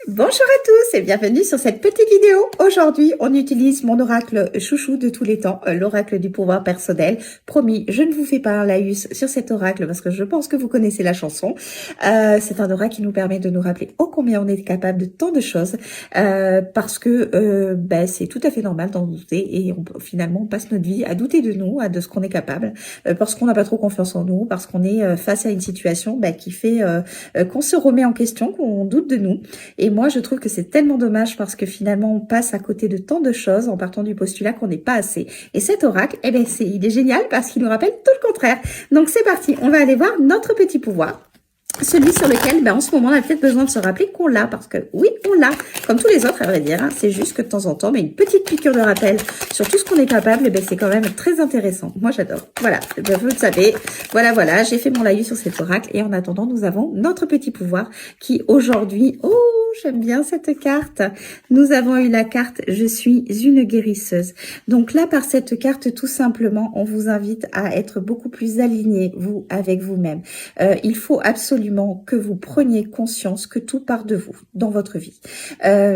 Bonjour à tous et bienvenue sur cette petite vidéo. Aujourd'hui, on utilise mon oracle chouchou de tous les temps, l'oracle du pouvoir personnel. Promis, je ne vous fais pas un laïus sur cet oracle parce que je pense que vous connaissez la chanson. C'est un oracle qui nous permet de nous rappeler ô combien on est capable de tant de choses parce que c'est tout à fait normal d'en douter et finalement on passe notre vie à douter de nous, de ce qu'on est capable, parce qu'on n'a pas trop confiance en nous, parce qu'on est face à une situation qui fait qu'on se remet en question, qu'on doute de nous. Et moi, je trouve que c'est tellement dommage parce que finalement, on passe à côté de tant de choses en partant du postulat qu'on n'est pas assez. Et cet oracle, il est génial parce qu'il nous rappelle tout le contraire. Donc, c'est parti. On va aller voir notre petit pouvoir. Celui sur lequel, en ce moment, on a peut-être besoin de se rappeler qu'on l'a, parce que oui, on l'a, comme tous les autres, à vrai dire. C'est juste que de temps en temps, mais une petite piqûre de rappel sur tout ce qu'on est capable, c'est quand même très intéressant. Moi, j'adore. Voilà, vous le savez. Voilà, j'ai fait mon laïus sur cet oracle. Et en attendant, nous avons notre petit pouvoir qui, aujourd'hui, j'aime bien cette carte. Nous avons eu la carte « Je suis une guérisseuse ». Donc là, par cette carte, tout simplement, on vous invite à être beaucoup plus aligné, vous, avec vous-même. Il faut absolument que vous preniez conscience que tout part de vous dans votre vie.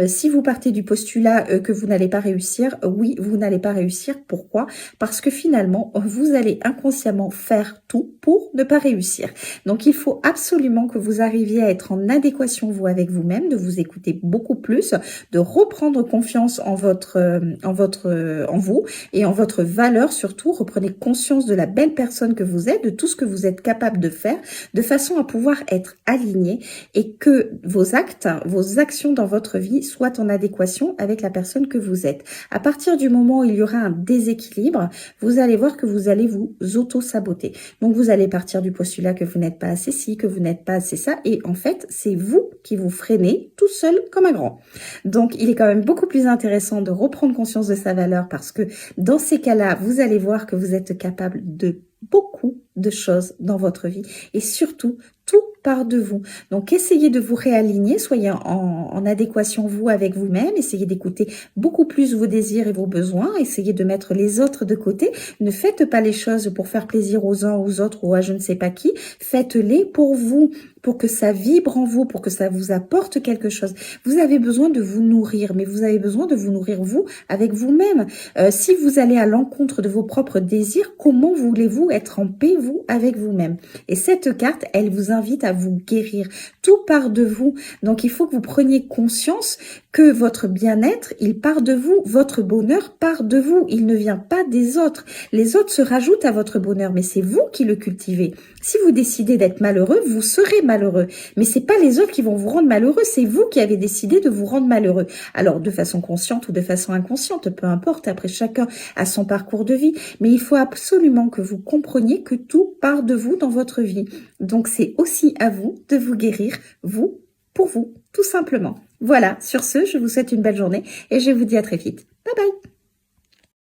Si vous partez du postulat que vous n'allez pas réussir, oui, vous n'allez pas réussir. Pourquoi? Parce que finalement, vous allez inconsciemment faire tout pour ne pas réussir. Donc, il faut absolument que vous arriviez à être en adéquation, vous, avec vous-même, de vous écouter beaucoup plus, de reprendre confiance en vous et en votre valeur surtout. Reprenez conscience de la belle personne que vous êtes, de tout ce que vous êtes capable de faire, de façon à pouvoir être aligné et que vos actes, vos actions dans votre vie soient en adéquation avec la personne que vous êtes. À partir du moment où il y aura un déséquilibre, vous allez voir que vous allez vous auto-saboter. Donc, vous allez partir du postulat que vous n'êtes pas assez ci, que vous n'êtes pas assez ça. Et en fait, c'est vous qui vous freinez tout seul comme un grand. Donc, il est quand même beaucoup plus intéressant de reprendre conscience de sa valeur parce que dans ces cas-là, vous allez voir que vous êtes capable de beaucoup de choses dans votre vie et surtout, tout part de vous. Donc, essayez de vous réaligner, soyez en adéquation, vous, avec vous-même. Essayez d'écouter beaucoup plus vos désirs et vos besoins. Essayez de mettre les autres de côté. Ne faites pas les choses pour faire plaisir aux uns, aux autres ou à je ne sais pas qui. Faites-les pour vous, pour que ça vibre en vous, pour que ça vous apporte quelque chose. Vous avez besoin de vous nourrir, mais vous avez besoin de vous nourrir, vous, avec vous-même. Si vous allez à l'encontre de vos propres désirs, comment voulez-vous être en paix, vous, avec vous-même? Et cette carte, elle vous invite à vous guérir. Tout part de vous. Donc, il faut que vous preniez conscience que votre bien-être, il part de vous. Votre bonheur part de vous. Il ne vient pas des autres. Les autres se rajoutent à votre bonheur, mais c'est vous qui le cultivez. Si vous décidez d'être malheureux, vous serez malheureux. Mais c'est pas les autres qui vont vous rendre malheureux, c'est vous qui avez décidé de vous rendre malheureux. Alors, de façon consciente ou de façon inconsciente, peu importe, après chacun a son parcours de vie. Mais il faut absolument que vous compreniez que tout part de vous dans votre vie. Donc, c'est aussi à vous de vous guérir, vous, pour vous, tout simplement. Voilà, sur ce, je vous souhaite une belle journée et je vous dis à très vite. Bye bye!